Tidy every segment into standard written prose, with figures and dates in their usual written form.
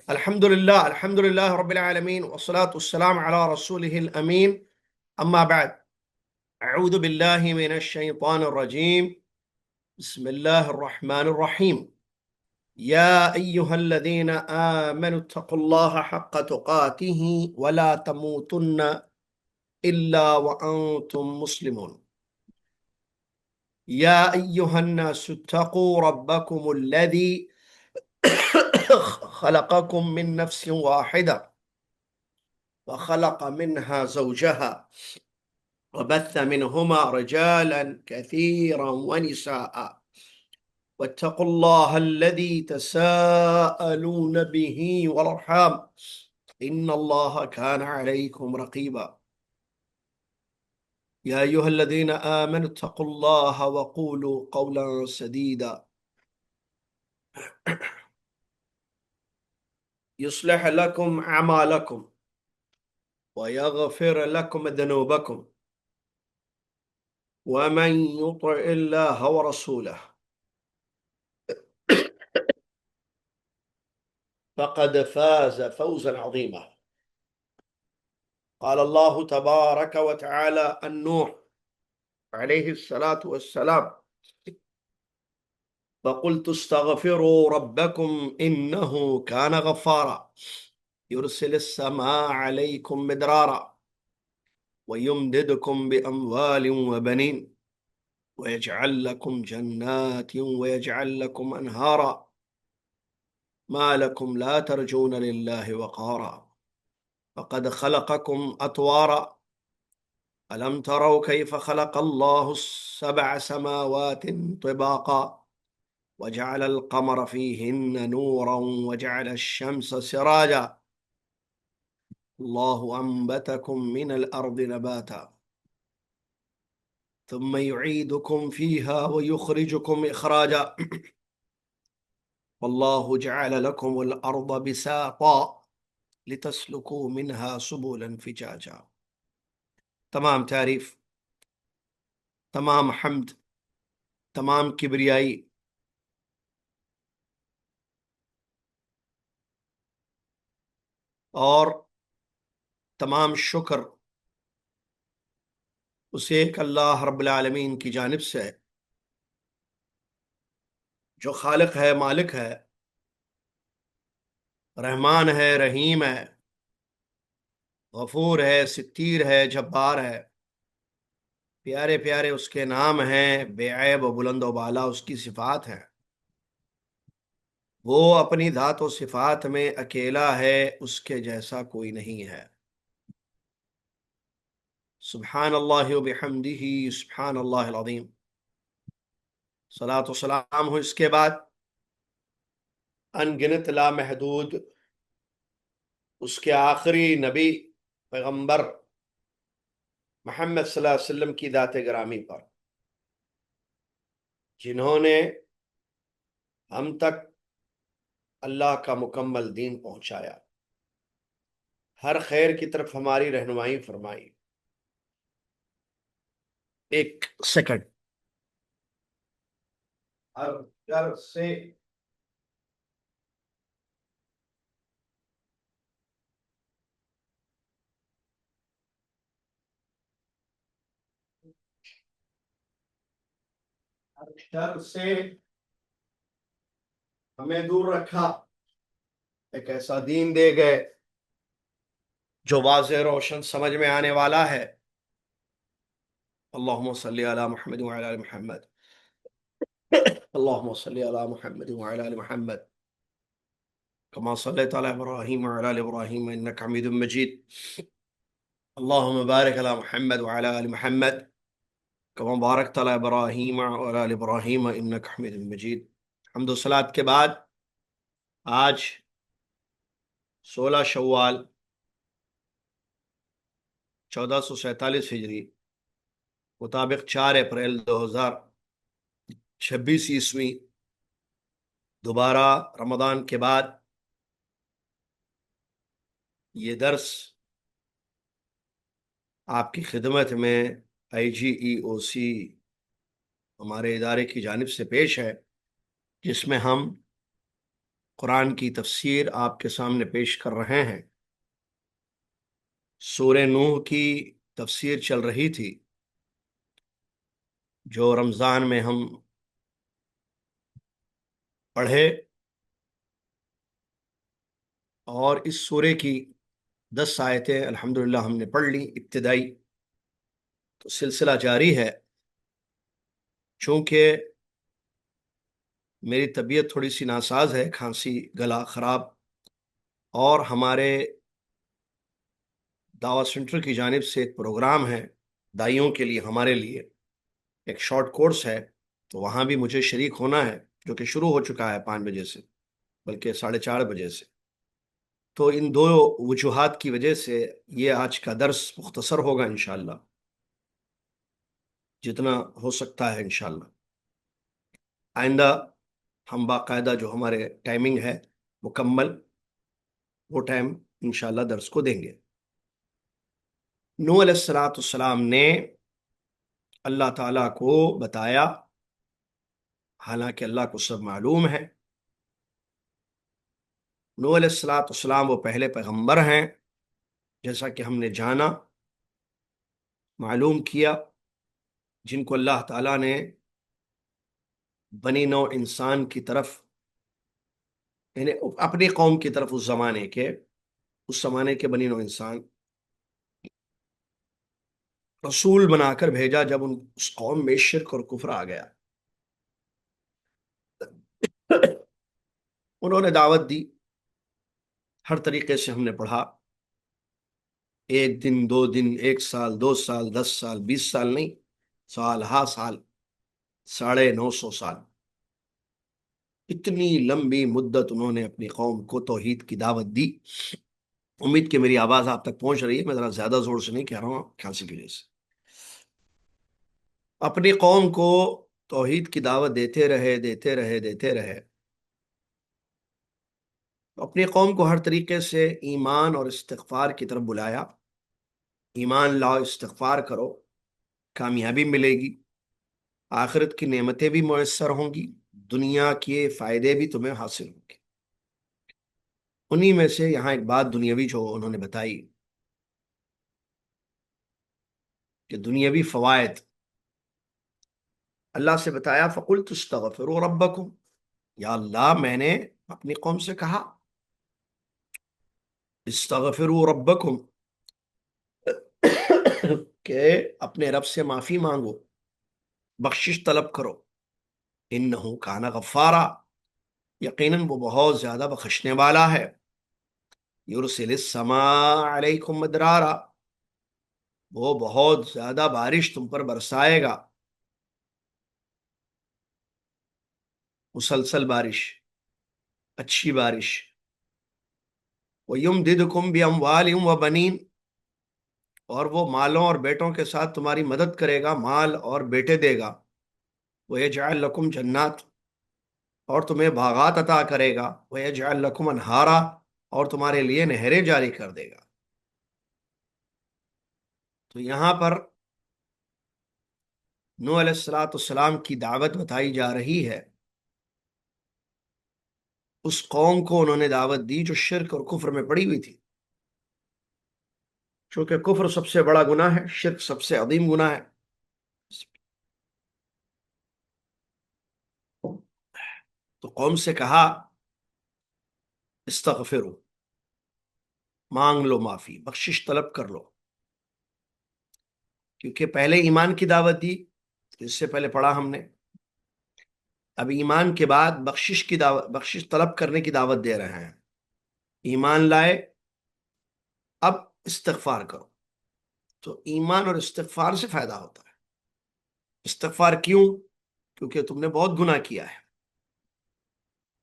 الحمد لله رب العالمين والصلاة والسلام على رسوله الأمين. أما بعد، أعوذ بالله من الشيطان الرجيم. بسم الله الرحمن الرحيم. يا أيها الذين آمنوا اتقوا الله حق تقاته ولا تموتن إلا وأنتم مسلمون. يا أيها الناس اتقوا ربكم الذي خلقكم من نفس واحدة وخلق منها زوجها وبث منهما رجالا كثيرا ونساء، واتقوا الله الذي تساءلون به والأرحام إن الله كان عليكم رقيبا. يا أيها الذين آمنوا اتقوا الله وقولوا قولا سديدا يصلح لكم أعمالكم ويغفر لكم ذنوبكم، ومن يطع الله ورسوله فقد فاز فوزا عظيما. قال الله تبارك وتعالى عن نوح عليه الصلاة والسلام: فقلت استغفروا ربكم إنه كان غفارا يرسل السماء عليكم مدرارا ويمددكم بأموال وبنين ويجعل لكم جنات ويجعل لكم أنهارا ما لكم لا ترجون لله وقارا فقد خلقكم أطوارا ألم تروا كيف خلق الله 7 سماوات طباقا وجعل القمر فيهن نورا وجعل الشمس سراجا الله أنبتكم من الأرض نباتا ثم يعيدكم فيها ويخرجكم إخراجا والله جعل لكم الأرض بساطا لتسلكوا منها سبلا فجاجا. تمام تعریف، تمام حمد، تمام کبریائی اور تمام شکر اس ایک اللہ رب العالمین کی جانب سے جو خالق ہے، مالک ہے، رحمان ہے، رحیم ہے، غفور ہے، ستیر ہے، جبار ہے. پیارے پیارے اس کے نام ہیں، بے عیب و بلند و بالا اس کی صفات ہیں. وہ اپنی ذات و صفات میں اکیلا ہے، اس کے جیسا کوئی نہیں ہے. سبحان اللہ و بحمدہ، سبحان اللہ العظیم. صلاۃ و سلام ہو اس کے بعد ان گنت لامحدود اس کے آخری نبی پیغمبر محمد صلی اللہ علیہ وسلم کی ذات گرامی پر، جنہوں نے ہم تک اللہ کا مکمل دین پہنچایا، ہر خیر کی طرف ہماری رہنمائی فرمائی. ایک سیکنڈ، ہر گھر سے ہر شر سے ہمیں دور رکھا، ایک ایسا دین دے گئے جو واضح روشن سمجھ میں آنے والا ہے. اللہم صلی علی محمد وعلی آل محمد، اللہم صلی علی محمد وعلی آل محمد کما صلیت علی ابراہیم وعلی آل ابراہیم انک حمید مجید. اللہم بارک علی محمد وعلی آل محمد کما بارکت علی ابراہیم وعلی آل ابراہیم انک حمید مجید. حمد و صلاۃ کے بعد آج 16 شوال 1447 ہجری مطابق 4 اپریل 2026 عیسوی، دوبارہ رمضان کے بعد یہ درس آپ کی خدمت میں IGEOC ہمارے ادارے کی جانب سے پیش ہے، جس میں ہم قرآن کی تفسیر آپ کے سامنے پیش کر رہے ہیں۔ سورہ نوح کی تفسیر چل رہی تھی جو رمضان میں ہم پڑھے، اور اس سورے کی 10 آیتیں الحمدللہ ہم نے پڑھ لی ابتدائی۔ تو سلسلہ جاری ہے۔ چونکہ میری طبیعت تھوڑی سی ناساز ہے، کھانسی، گلا خراب، اور ہمارے دعوت سینٹر کی جانب سے ایک پروگرام ہے دائیوں کے لیے، ہمارے لیے ایک شارٹ کورس ہے، تو وہاں بھی مجھے شریک ہونا ہے، جو کہ شروع ہو چکا ہے 5 بجے سے، بلکہ 4:30 بجے سے۔ تو ان دو وجوہات کی وجہ سے یہ آج کا درس مختصر ہوگا انشاءاللہ، جتنا ہو سکتا ہے انشاءاللہ۔ آئندہ ہم باقاعدہ جو ہمارے ٹائمنگ ہے مکمل، وہ ٹائم انشاءاللہ درس کو دیں گے۔ نوح علیہ السلام نے اللہ تعالیٰ کو بتایا، حالانکہ اللہ کو سب معلوم ہے۔ نوح علیہ السلام وہ پہلے پیغمبر ہیں، جیسا کہ ہم نے جانا، معلوم کیا، جن کو اللہ تعالیٰ نے بنی نوع انسان کی طرف، یعنی اپنی قوم کی طرف، اس زمانے کے بنی نوع انسان رسول بنا کر بھیجا، جب اس قوم میں شرک اور کفر آ گیا۔ انہوں نے دعوت دی، ہر طریقے سے ہم نے پڑھا، 1 دن 2 دن، 1 سال، 2 سال، 10 سال، 20 سال نہیں، سال ہا سال، 950 سال، اتنی لمبی مدت انہوں نے اپنی قوم کو توحید کی دعوت دی۔ امید کہ میری آواز آپ تک پہنچ رہی ہے، میں ذرا زیادہ زور سے نہیں کہہ رہا ہوں، کھانسی کی وجہ سے۔ اپنی قوم کو توحید کی دعوت دیتے رہے، اپنی قوم کو ہر طریقے سے ایمان اور استغفار کی طرف بلایا۔ ایمان لاؤ، استغفار کرو، کامیابی ملے گی، آخرت کی نعمتیں بھی میسر ہوں گی، دنیا کے فائدے بھی تمہیں حاصل ہوں گے۔ انہی میں سے یہاں ایک بات دنیاوی جو انہوں نے بتائی کہ دنیاوی فوائد، اللہ سے بتایا فَقُلْتُ اسْتَغْفِرُوا رَبَّكُمْ، یا اللہ میں نے اپنی قوم سے کہا استغفروا ربکم، کہ اپنے رب سے معافی مانگو، بخشش طلب کرو، انہو کان غفارا، یقیناً وہ بہت زیادہ بخشنے والا ہے، یرسل السماء علیکم مدرارا، وہ بہت زیادہ بارش تم پر برسائے گا، مسلسل بارش، اچھی بارش، وَيُمْدِدْكُمْ بِأَمْوَالٍ وَبَنِينَ، اور وہ مالوں اور بیٹوں کے ساتھ تمہاری مدد کرے گا، مال اور بیٹے دے گا، وَيَجْعَلْ لَكُمْ جَنَّاتٍ، اور تمہیں باغات عطا کرے گا، وَيَجْعَلْ لَكُمْ أَنْهَارًا، اور تمہارے لیے نہریں جاری کر دے گا۔ تو یہاں پر نوح علیہ السلام کی دعوت بتائی جا رہی ہے۔ اس قوم کو انہوں نے دعوت دی جو شرک اور کفر میں پڑی ہوئی تھی، چونکہ کفر سب سے بڑا گناہ ہے، شرک سب سے عظیم گناہ ہے۔ تو قوم سے کہا استغفروا، مانگ لو معافی، بخشش طلب کر لو، کیونکہ پہلے ایمان کی دعوت دی، اس سے پہلے پڑھا ہم نے، اب ایمان کے بعد بخشش کی دعوت، بخشش طلب کرنے کی دعوت دے رہے ہیں۔ ایمان لائے، اب استغفار کرو۔ تو ایمان اور استغفار سے فائدہ ہوتا ہے۔ استغفار کیوں؟ کیونکہ تم نے بہت گناہ کیا ہے،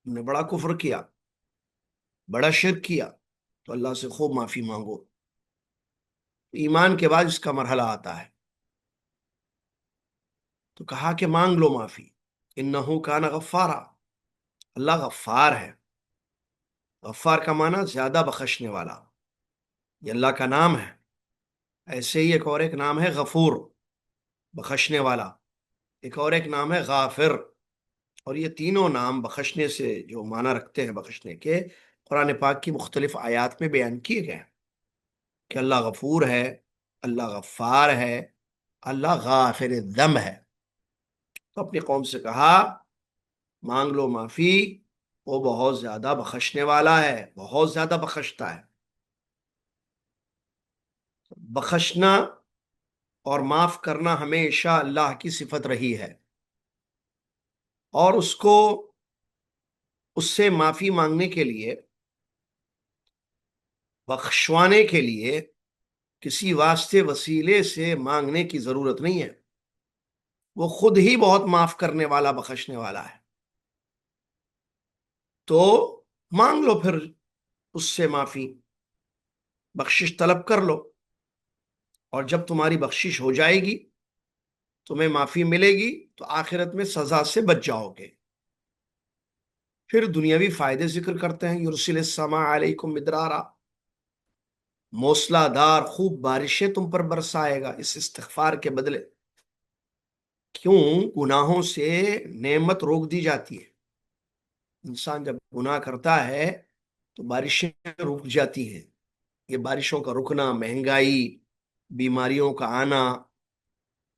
تم نے بڑا کفر کیا، بڑا شرک کیا، تو اللہ سے خوب معافی مانگو۔ ایمان کے بعد اس کا مرحلہ آتا ہے، تو کہا کہ مانگ لو معافی، انہو کان غفارا، اللہ غفار ہے۔ غفار کا معنی زیادہ بخشنے والا، یہ اللہ کا نام ہے۔ ایسے ہی ایک نام ہے غفور، بخشنے والا، ایک نام ہے غافر، اور یہ تینوں نام بخشنے سے جو معنی رکھتے ہیں بخشنے کے، قرآن پاک کی مختلف آیات میں بیان کیے گئے ہیں کہ اللہ غفور ہے، اللہ غفار ہے، اللہ غافر الذنب ہے۔ تو اپنی قوم سے کہا مانگ لو معافی، وہ بہت زیادہ بخشنے والا ہے، بہت زیادہ بخشتا ہے۔ بخشنا اور معاف کرنا ہمیشہ اللہ کی صفت رہی ہے، اور اس سے معافی مانگنے کے لیے، بخشوانے کے لیے کسی واسطے وسیلے سے مانگنے کی ضرورت نہیں ہے، وہ خود ہی بہت معاف کرنے والا بخشنے والا ہے۔ تو مانگ لو پھر اس سے معافی، بخشش طلب کر لو، اور جب تمہاری بخشش ہو جائے گی، تمہیں معافی ملے گی، تو آخرت میں سزا سے بچ جاؤ گے۔ پھر دنیاوی فائدے ذکر کرتے ہیں، یرسل السماء علیکم مدرارا، موسلا دار خوب بارشیں تم پر برسائے گا اس استغفار کے بدلے۔ کیوں؟ گناہوں سے نعمت روک دی جاتی ہے۔ انسان جب گناہ کرتا ہے تو بارشیں رک جاتی ہیں۔ یہ بارشوں کا رکنا، مہنگائی، بیماریوں کا آنا،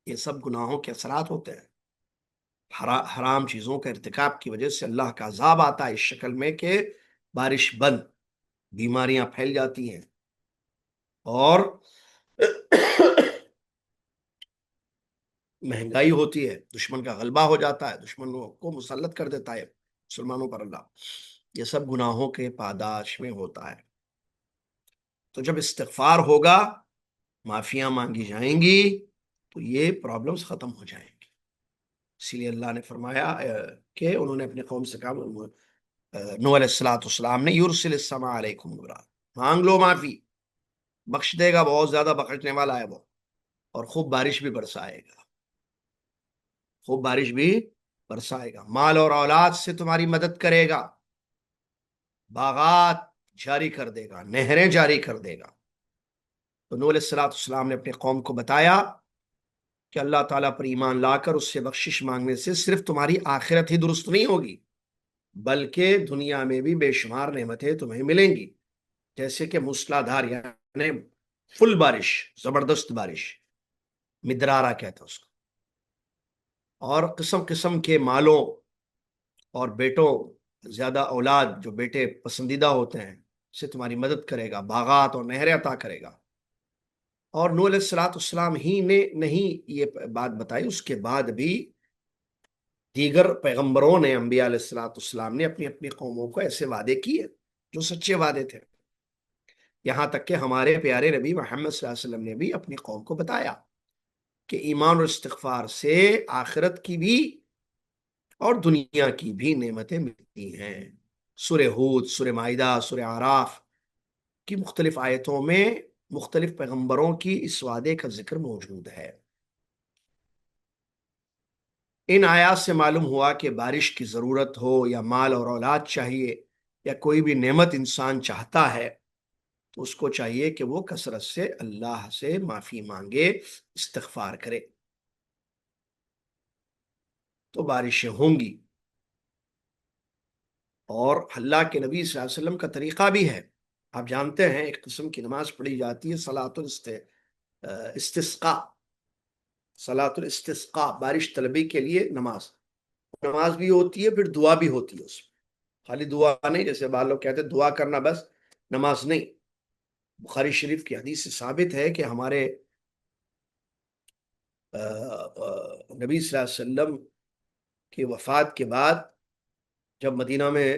یہ سب گناہوں کے اثرات ہوتے ہیں۔ حرام چیزوں کا ارتکاب کی وجہ سے اللہ کا عذاب آتا ہے اس شکل میں کہ بارش بند، بیماریاں پھیل جاتی ہیں، اور مہنگائی ہوتی ہے، دشمن کا غلبہ ہو جاتا ہے، دشمنوں کو مسلط کر دیتا ہے مسلمانوں پر اللہ۔ یہ سب گناہوں کے پاداش میں ہوتا ہے۔ تو جب استغفار ہوگا، معافیاں مانگی جائیں گی، تو یہ پرابلمز ختم ہو جائیں گی۔ اسی لیے اللہ نے فرمایا کہ انہوں نے اپنے قوم سے کہا، نوح علیہ السلام نے، یرسل السماء علیکم مدرارا، مانگ لو معافی، بخش دے گا، بہت زیادہ بخشنے والا ہے وہ، اور خوب بارش بھی برسائے گا، خوب بارش بھی برسائے گا، مال اور اولاد سے تمہاری مدد کرے گا، باغات جاری کر دے گا، نہریں جاری کر دے گا۔ تو نوح علیہ السلام نے اپنے قوم کو بتایا کہ اللہ تعالیٰ پر ایمان لا کر اس سے بخشش مانگنے سے صرف تمہاری آخرت ہی درست نہیں ہوگی، بلکہ دنیا میں بھی بے شمار نعمتیں تمہیں ملیں گی، جیسے کہ موسلادھار یعنی فل بارش، زبردست بارش، مدرارہ کہتا ہے اس کو، اور قسم قسم کے مالوں اور بیٹوں، زیادہ اولاد جو بیٹے پسندیدہ ہوتے ہیں، سے تمہاری مدد کرے گا، باغات اور نہریں عطا کرے گا۔ اور نوح علیہ السلام ہی نے نہیں یہ بات بتائی، اس کے بعد بھی دیگر پیغمبروں نے، انبیاء علیہ السلام نے اپنی اپنی قوموں کو ایسے وعدے کیے جو سچے وعدے تھے۔ یہاں تک کہ ہمارے پیارے نبی محمد صلی اللہ علیہ وسلم نے بھی اپنی قوم کو بتایا کہ ایمان اور استغفار سے آخرت کی بھی اور دنیا کی بھی نعمتیں ملتی ہیں۔ سورہ ہود، سورہ مائدہ، سورہ اعراف کی مختلف آیتوں میں مختلف پیغمبروں کی اس وعدے کا ذکر موجود ہے۔ ان آیات سے معلوم ہوا کہ بارش کی ضرورت ہو یا مال اور اولاد چاہیے یا کوئی بھی نعمت انسان چاہتا ہے، تو اس کو چاہیے کہ وہ کثرت سے اللہ سے معافی مانگے، استغفار کرے، تو بارشیں ہوں گی۔ اور اللہ کے نبی صلی اللہ علیہ وسلم کا طریقہ بھی ہے، آپ جانتے ہیں ایک قسم کی نماز پڑھی جاتی ہے، صلاۃ الاستسقاء، صلاۃ الاستسقاء، بارش طلبی کے لیے نماز بھی ہوتی ہے، پھر دعا بھی ہوتی ہے، اس میں خالی دعا نہیں، جیسے بعض لوگ کہتے ہیں دعا کرنا بس نماز نہیں۔ بخاری شریف کی حدیث سے ثابت ہے کہ ہمارے نبی صلی اللہ علیہ وسلم کی وفات کے بعد جب مدینہ میں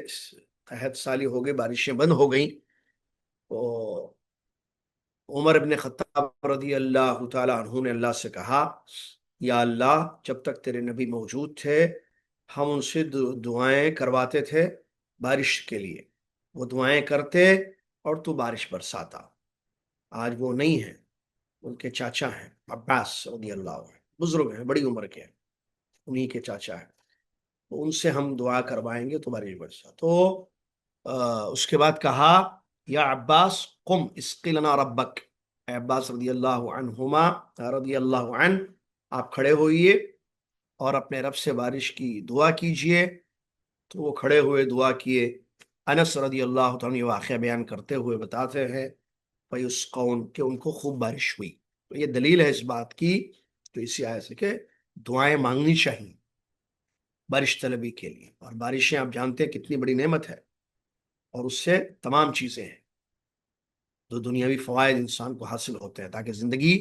قحط سالی ہو گئی، بارشیں بند ہو گئیں، تو عمر ابن خطاب رضی اللہ تعالیٰ عنہ نے اللہ سے کہا، یا اللہ، جب تک تیرے نبی موجود تھے ہم ان سے دعائیں کرواتے تھے بارش کے لیے، وہ دعائیں کرتے اور تو بارش برساتا۔ آج وہ نہیں ہیں، ان کے چاچا ہیں عباس رضی اللہ عنہ، بزرگ ہیں، بڑی عمر کے ہیں، انہی کے چاچا ہیں، تو ان سے ہم دعا کروائیں گے تو بارش برسا۔ تو اس کے بعد کہا، یا عباس قم اسقی لنا ربک، اے عباس رضی اللہ عنہما، رضی اللہ عنہ، آپ کھڑے ہوئیے اور اپنے رب سے بارش کی دعا کیجئے۔ تو وہ کھڑے ہوئے دعا کیے۔ انس رضی اللہ تعالیٰ یہ واقعہ بیان کرتے ہوئے بتاتے ہیں فَيُسْقَوْنَ کہ ان کو خوب بارش ہوئی۔ تو یہ دلیل ہے اس بات کی تو اسی آیت سے کہ دعائیں مانگنی چاہیے بارش طلبی کے لیے، اور بارشیں آپ جانتے ہیں کتنی بڑی نعمت ہے، اور اس سے تمام چیزیں ہیں جو دنیاوی فوائد انسان کو حاصل ہوتے ہیں تاکہ زندگی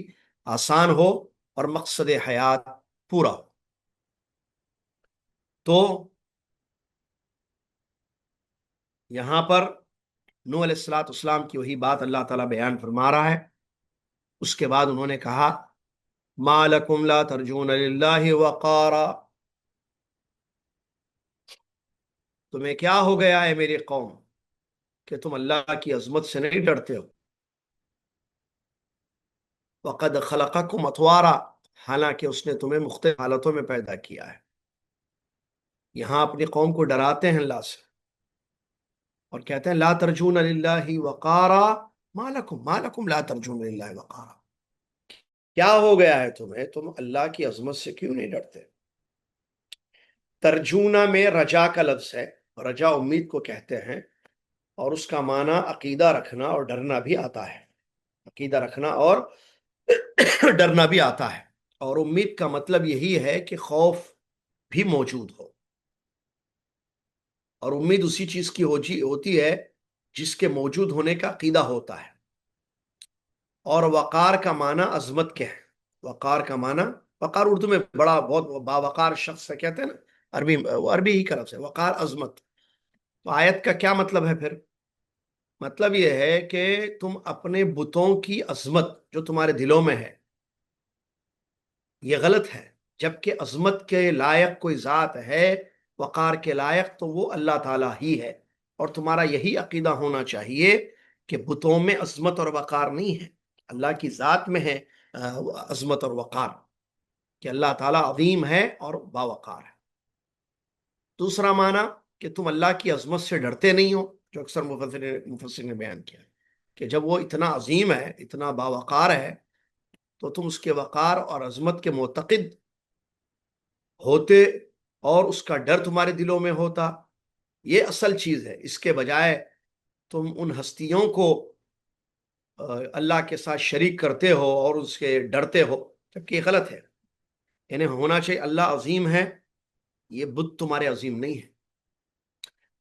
آسان ہو اور مقصد حیات پورا ہو۔ تو یہاں پر نوح علیہ السلام کی وہی بات اللہ تعالیٰ بیان فرما رہا ہے۔ اس کے بعد انہوں نے کہا ما لکم لا ترجون للہ وقارا، تمہیں کیا ہو گیا ہے میری قوم کہ تم اللہ کی عظمت سے نہیں ڈرتے ہو۔ وقد خلقکم اطوارا، حالانکہ اس نے تمہیں مختلف حالتوں میں پیدا کیا ہے۔ یہاں اپنی قوم کو ڈراتے ہیں اللہ سے اور کہتے ہیں لا ترجون للہ وقارا، ما لکم لا ترجون للہ وقارا، کیا ہو گیا ہے تمہیں، تم اللہ کی عظمت سے کیوں نہیں ڈرتے۔ ترجونہ میں رجا کا لفظ ہے، رجا امید کو کہتے ہیں، اور اس کا معنی عقیدہ رکھنا اور ڈرنا بھی آتا ہے، عقیدہ رکھنا اور ڈرنا بھی آتا ہے، اور امید کا مطلب یہی ہے کہ خوف بھی موجود ہو، اور امید اسی چیز کی ہوتی ہے جس کے موجود ہونے کا عقیدہ ہوتا ہے۔ اور وقار کا معنی عظمت کے ہے، وقار کا معنی، وقار اردو میں بڑا بہت باوقار شخص سے کہتے ہیں نا، عربی ہی کا لفظ ہے وقار، عظمت۔ تو آیت کا کیا مطلب ہے پھر؟ مطلب یہ ہے کہ تم اپنے بتوں کی عظمت جو تمہارے دلوں میں ہے یہ غلط ہے، جبکہ عظمت کے لائق کوئی ذات ہے، وقار کے لائق تو وہ اللہ تعالیٰ ہی ہے، اور تمہارا یہی عقیدہ ہونا چاہیے کہ بتوں میں عظمت اور وقار نہیں ہے، اللہ کی ذات میں ہے عظمت اور وقار، کہ اللہ تعالیٰ عظیم ہے اور باوقار ہے۔ دوسرا معنی کہ تم اللہ کی عظمت سے ڈرتے نہیں ہو، جو اکثر مفسر نے بیان کیا کہ جب وہ اتنا عظیم ہے، اتنا باوقار ہے، تو تم اس کے وقار اور عظمت کے معتقد ہوتے اور اس کا ڈر تمہارے دلوں میں ہوتا، یہ اصل چیز ہے۔ اس کے بجائے تم ان ہستیوں کو اللہ کے ساتھ شریک کرتے ہو اور اس کے ڈرتے ہو، جبکہ یہ غلط ہے۔ انہیں ہونا چاہیے اللہ عظیم ہے، یہ بت تمہارے عظیم نہیں ہے،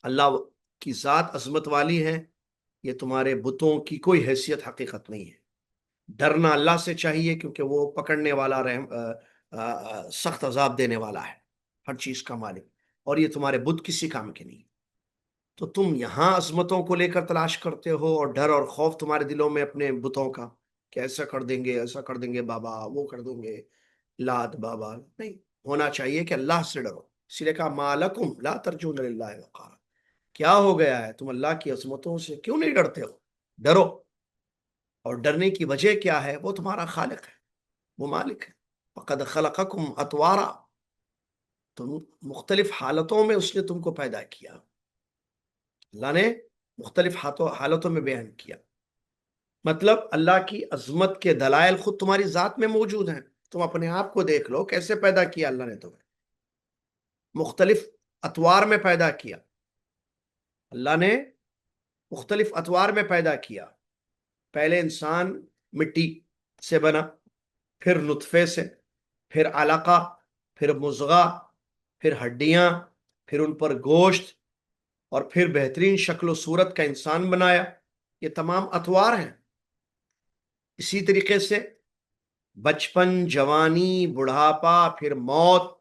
اللہ کی ذات عظمت والی ہے، یہ تمہارے بتوں کی کوئی حیثیت حقیقت نہیں ہے۔ ڈرنا اللہ سے چاہیے کیونکہ وہ پکڑنے والا، سخت عذاب دینے والا ہے، ہر چیز کا مالک، اور یہ تمہارے بت کسی کام کے نہیں۔ تو تم یہاں عظمتوں کو لے کر تلاش کرتے ہو اور ڈر اور خوف تمہارے دلوں میں اپنے بتوں کا کہ ایسا کر دیں گے، ایسا کر دیں گے بابا، وہ کر دیں گے لات بابا، نہیں، ہونا چاہیے کہ اللہ سے ڈرو۔ اسی لیے کہا ما لکم لا ترجون للہ وقارا، کیا ہو گیا ہے تم اللہ کی عظمتوں سے کیوں نہیں ڈرتے ہو، ڈرو۔ اور ڈرنے کی وجہ کیا ہے؟ وہ تمہارا خالق ہے، وہ مالک ہے۔ وقد خلقکم اطوارا، تم مختلف حالتوں میں اس نے تم کو پیدا کیا، اللہ نے مختلف حالتوں میں بیان کیا، مطلب اللہ کی عظمت کے دلائل خود تمہاری ذات میں موجود ہیں، تم اپنے آپ کو دیکھ لو کیسے پیدا کیا اللہ نے تمہیں، مختلف اطوار میں پیدا کیا، اللہ نے مختلف اطوار میں پیدا کیا۔ پہلے انسان مٹی سے بنا، پھر نطفے سے، پھر علقہ، پھر مضغہ، پھر ہڈیاں، پھر ان پر گوشت، اور پھر بہترین شکل و صورت کا انسان بنایا۔ یہ تمام اطوار ہیں۔ اسی طریقے سے بچپن، جوانی، بڑھاپا، پھر موت،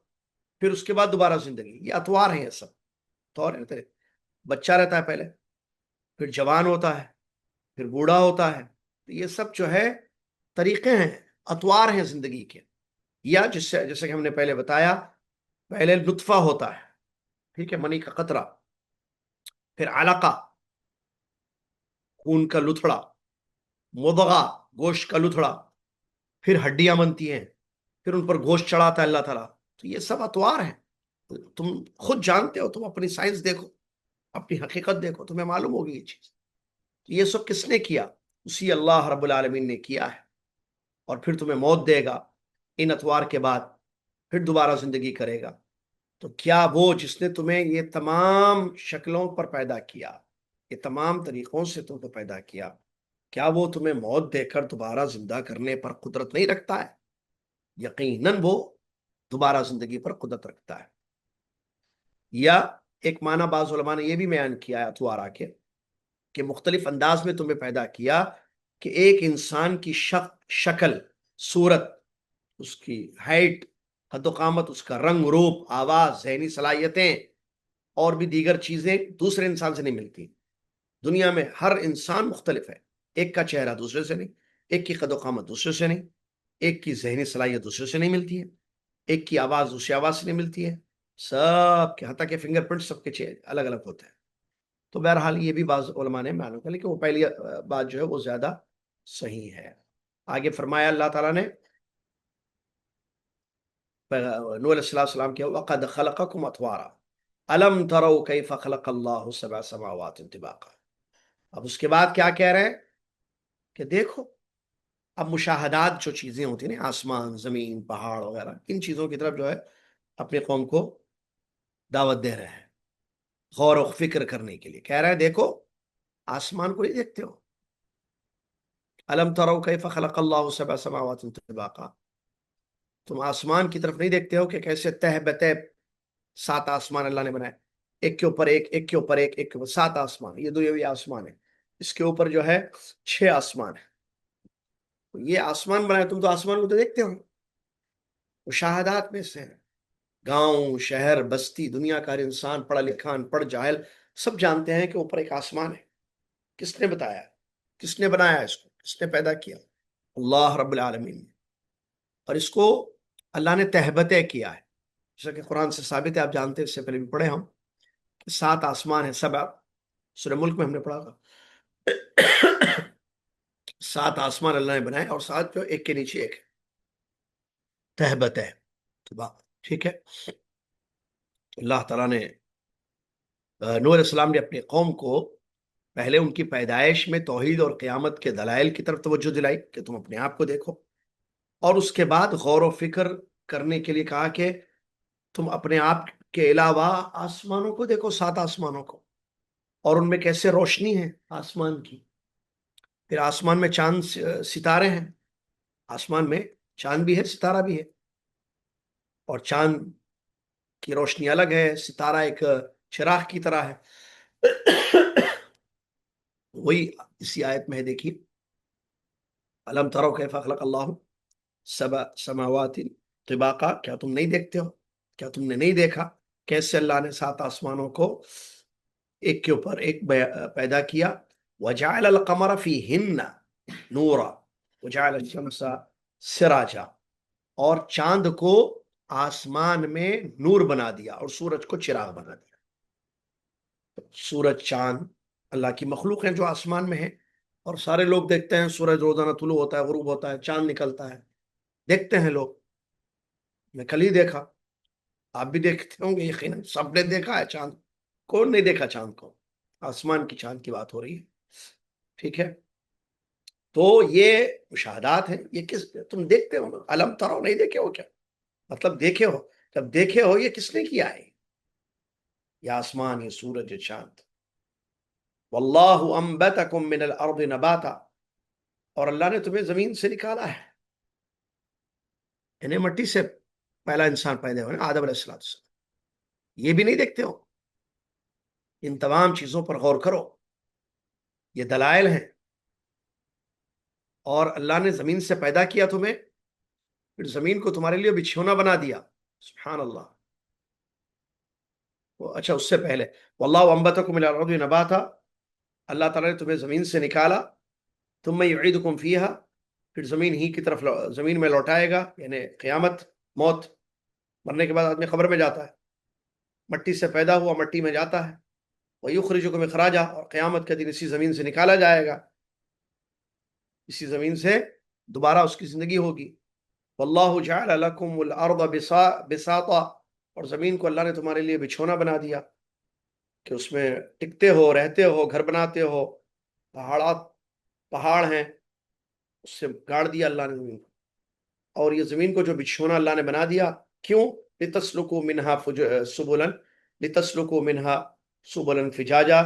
پھر اس کے بعد دوبارہ زندگی، یہ اطوار ہیں، یہ سب طور ہیں۔ بچہ رہتا ہے پہلے، پھر جوان ہوتا ہے، پھر بوڑھا ہوتا ہے، یہ سب جو ہے طریقے ہیں، اطوار ہیں زندگی کے۔ یا جیسے کہ ہم نے پہلے بتایا، پہلے نطفہ ہوتا ہے، ٹھیک ہے، منی کا قطرہ، پھر علقہ، خون کا لتھڑا، مضغہ، گوشت کا لتھڑا، پھر ہڈیاں بنتی ہیں، پھر ان پر گوشت چڑھاتا ہے اللہ تعالیٰ۔ تو یہ سب اطوار ہیں، تم خود جانتے ہو، تم اپنی سائنس دیکھو، اپنی حقیقت دیکھو، تمہیں معلوم ہوگی یہ چیز۔ یہ سب کس نے کیا؟ اسی اللہ رب العالمین نے کیا ہے، اور پھر تمہیں موت دے گا ان اطوار کے بعد، پھر دوبارہ زندگی کرے گا. تو کیا وہ جس نے تمہیں یہ تمام شکلوں پر پیدا کیا، یہ تمام طریقوں سے تم کو پیدا کیا، کیا وہ تمہیں موت دے کر دوبارہ زندہ کرنے پر قدرت نہیں رکھتا ہے؟ یقیناً وہ دوبارہ زندگی پر قدرت رکھتا ہے. یا ایک معنی بعض علماء نے یہ بھی بیان کیا ہے اتوار کے کہ مختلف انداز میں تمہیں پیدا کیا کہ ایک انسان کی شکل، صورت، اس کی ہائٹ، قد و قامت، اس کا رنگ روپ، آواز، ذہنی صلاحیتیں اور بھی دیگر چیزیں دوسرے انسان سے نہیں ملتی. دنیا میں ہر انسان مختلف ہے، ایک کا چہرہ دوسرے سے نہیں، ایک کی قد و قامت دوسرے سے نہیں، ایک کی ذہنی صلاحیت دوسرے سے نہیں ملتی ہے، ایک کی آواز دوسری آواز سے نہیں ملتی ہے. سب کے حتیٰ کہ فنگر پرنٹ سب کے الگ الگ ہوتے ہیں. تو بہرحال یہ بھی بعض علماء نے معلوم کیا، لیکن وہ پہلی بات جو ہے وہ زیادہ صحیح ہے. آگے فرمایا اللہ تعالیٰ نے نوح علیہ السلام کیا وَقَدْ خَلَقَكُمْ أَطْوَارًا أَلَمْ تَرَوْا كَيْفَ خَلَقَ اللَّهُ سَبْعَ سَمَاوَاتٍ طِبَاقًا. اب اس کے بعد کیا کہہ رہے ہیں کہ دیکھو. اب مشاہدات جو چیزیں ہوتی ہیں نا، آسمان، زمین، پہاڑ وغیرہ، ان چیزوں کی طرف جو ہے اپنی قوم کو دعوت دے رہے ہیں غور و فکر کرنے کے لیے. کہہ رہے ہیں دیکھو آسمان کو نہیں دیکھتے ہو؟ أَلَمْ تَرَوْا كَيْفَ خَلَقَ اللَّهُ سَبْعَ سَمَاوَاتٍ طِبَاقًا. تم آسمان کی طرف نہیں دیکھتے ہو کہ کیسے تہ بتہ 7 آسمان اللہ نے بنائے، ایک کے اوپر ایک، ایک کے اوپر ایک، ایک کے اوپر 7 آسمان. یہ دنیاوی آسمان ہے، اس کے اوپر جو ہے 6 آسمان ہے. یہ آسمان بنائے، تم تو آسمان کو تو دیکھتے ہو. مشاہدات میں سے گاؤں، شہر، بستی، دنیا کا ہر انسان، پڑھا لکھا، ان پڑھ، جاہل، سب جانتے ہیں کہ اوپر ایک آسمان ہے. کس نے بتایا؟ کس نے بنایا اس کو؟ کس نے پیدا کیا؟ اللہ رب العالمین نے. اور اس کو اللہ نے تہبتہ کیا ہے، جیسا کہ قرآن سے ثابت ہے. آپ جانتے ہیں، اس سے پہلے بھی پڑھے ہم، کہ 7 آسمان ہیں. 7 سورہ ملک میں ہم نے پڑھا تھا. 7 آسمان اللہ نے بنائے، اور 7 جو ایک کے نیچے ایک ہے، تہبتہ. ٹھیک ہے. اللہ تعالیٰ نے نوح علیہ السلام نے اپنی قوم کو پہلے ان کی پیدائش میں توحید اور قیامت کے دلائل کی طرف توجہ دلائی کہ تم اپنے آپ کو دیکھو، اور اس کے بعد غور و فکر کرنے کے لیے کہا کہ تم اپنے آپ کے علاوہ آسمانوں کو دیکھو، 7 آسمانوں کو، اور ان میں کیسے روشنی ہے آسمان کی. پھر آسمان میں چاند ستارے ہیں، آسمان میں چاند بھی ہے، ستارہ بھی ہے، اور چاند کی روشنی الگ ہے، ستارہ ایک چراغ کی طرح ہے. وہی اسی آیت میں ہے، دیکھیے الم تروا کیف خلق اللہ 7 سماوات طباقا. کیا تم نہیں دیکھتے ہو؟ کیا تم نے نہیں دیکھا کیسے اللہ نے 7 آسمانوں کو ایک کے اوپر ایک پیدا کیا؟ وجعل القمر فیہن نورا وجعل الشمس سراجا. اور چاند کو آسمان میں نور بنا دیا اور سورج کو چراغ بنا دیا. سورج، چاند اللہ کی مخلوق ہیں جو آسمان میں ہیں، اور سارے لوگ دیکھتے ہیں. سورج روزانہ طلوع ہوتا ہے، غروب ہوتا ہے، چاند نکلتا ہے، دیکھتے ہیں لوگ. میں کل ہی دیکھا، آپ بھی دیکھتے ہوں گے یقیناً، سب نے دیکھا ہے چاند. کون نہیں دیکھا چاند کو؟ آسمان کی چاند کی بات ہو رہی ہے. ٹھیک ہے. تو یہ مشاہدات ہیں. یہ کس تم دیکھتے ہو نا، علم ترو نہیں دیکھے ہو کیا؟ مطلب دیکھے ہو. جب دیکھے ہو یہ کس نے کیا ہے؟ یہ آسمان، یہ سورج، یہ چاند. واللہ انبتکم من الارض نباتا. اور اللہ نے تمہیں زمین سے نکالا ہے، یعنی مٹی سے پہلا انسان پیدا ہوا آدم علیہ السلام. یہ بھی نہیں دیکھتے ہو؟ ان تمام چیزوں پر غور کرو، یہ دلائل ہیں. اور اللہ نے زمین سے پیدا کیا تمہیں، پھر زمین کو تمہارے لیے بچھونا بنا دیا. سبحان اللہ. اچھا، اس سے پہلے واللہ انبتکم من الارض نباتا، اللہ تعالیٰ نے تمہیں زمین سے نکالا. ثم یعیدکم فیہا، پھر زمین ہی کی طرف زمین میں لوٹائے گا، یعنی قیامت، موت، مرنے کے بعد آدمی قبر میں جاتا ہے، مٹی سے پیدا ہوا مٹی میں جاتا ہے. وَيُخْرِجُكُمْ إِخْرَاجًا، اور قیامت کے دن اسی زمین سے نکالا جائے گا، اسی زمین سے دوبارہ اس کی زندگی ہوگی. وَاللَّهُ جَعَلَ لَكُمُ الْأَرْضَ بِسَاطًا، اور زمین کو اللہ نے تمہارے لیے بچھونا بنا دیا کہ اس میں ٹکتے ہو، رہتے ہو، گھر بناتے ہو. پہاڑ ہیں، اس سے گاڑ دیا اللہ نے زمین کو. اور یہ زمین کو جو بچھونا اللہ نے بنا دیا، کیوں؟ لتسلکوا منہا سبلن لتسلکوا منہا سبلن فجاجا،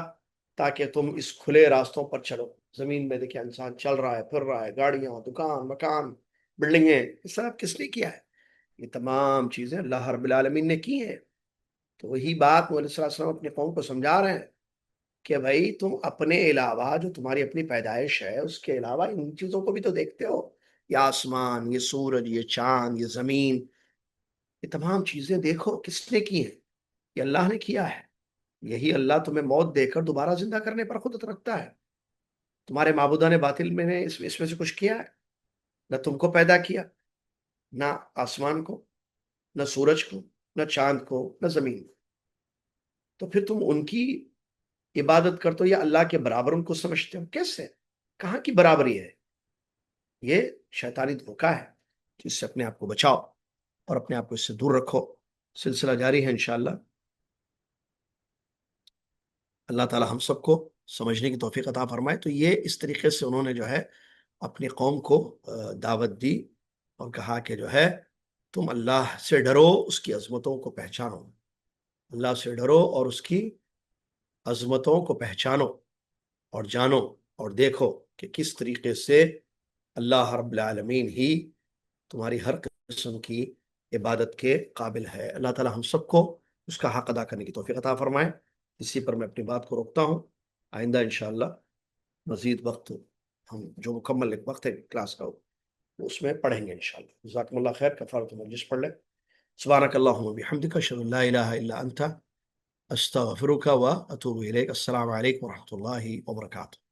تاکہ تم اس کھلے راستوں پر چلو۔ زمین میں دیکھیں انسان چل رہا ہے، پھر رہا ہے، گاڑیاں، دکان، مکان، بلڈنگیں، یہ سب کس نے کیا ہے؟ یہ تمام چیزیں اللہ رب العالمین نے کی ہیں۔ تو وہی بات نبی صلی اللہ علیہ وسلم اپنے قوم کو سمجھا رہے ہیں کہ بھائی تم اپنے علاوہ، جو تمہاری اپنی پیدائش ہے، اس کے علاوہ ان چیزوں کو بھی تو دیکھتے ہو۔ یہ آسمان، یہ سورج، یہ چاند، یہ زمین، یہ تمام چیزیں دیکھو کس نے کی ہیں؟ یہ اللہ نے کیا ہے۔ یہی اللہ تمہیں موت دے کر دوبارہ زندہ کرنے پر قدرت رکھتا ہے۔ تمہارے معبودان باطل میں نے اس میں سے کچھ کیا ہے؟ نہ تم کو پیدا کیا، نہ آسمان کو، نہ سورج کو، نہ چاند کو، نہ زمین کو۔ تو پھر تم ان کی عبادت کرتے ہو یا اللہ کے برابر ان کو سمجھتے ہو؟ کیسے؟ کہاں کی برابری ہے؟ یہ شیطانی دھوکہ ہے، جس سے اپنے آپ کو بچاؤ اور اپنے آپ کو اس سے دور رکھو۔ سلسلہ جاری ہے انشاءاللہ۔ اللہ تعالی ہم سب کو سمجھنے کی توفیق عطا فرمائے۔ تو یہ اس طریقے سے انہوں نے جو ہے اپنی قوم کو دعوت دی اور کہا کہ جو ہے تم اللہ سے ڈرو، اس کی عظمتوں کو پہچانو۔ اللہ سے ڈرو اور اس کی عظمتوں کو پہچانو اور جانو اور دیکھو کہ کس طریقے سے اللہ رب العالمین ہی تمہاری ہر قسم کی عبادت کے قابل ہے۔ اللہ تعالی ہم سب کو اس کا حق ادا کرنے کی توفیق عطا فرمائے۔ اسی پر میں اپنی بات کو روکتا ہوں۔ آئندہ انشاءاللہ مزید وقت ہم جو مکمل ایک وقت ہے کلاس کا اس میں پڑھیں گے انشاءاللہ۔ جزاکم اللہ خیر۔ کفارۃ المجلس پڑھ لیں۔ سبحانک اللہم وبحمدک، اشہد ان لا الہ الا انت، استغفرک و اتوب الیک۔ السلام علیکم ورحمۃ اللہ وبرکاتہ۔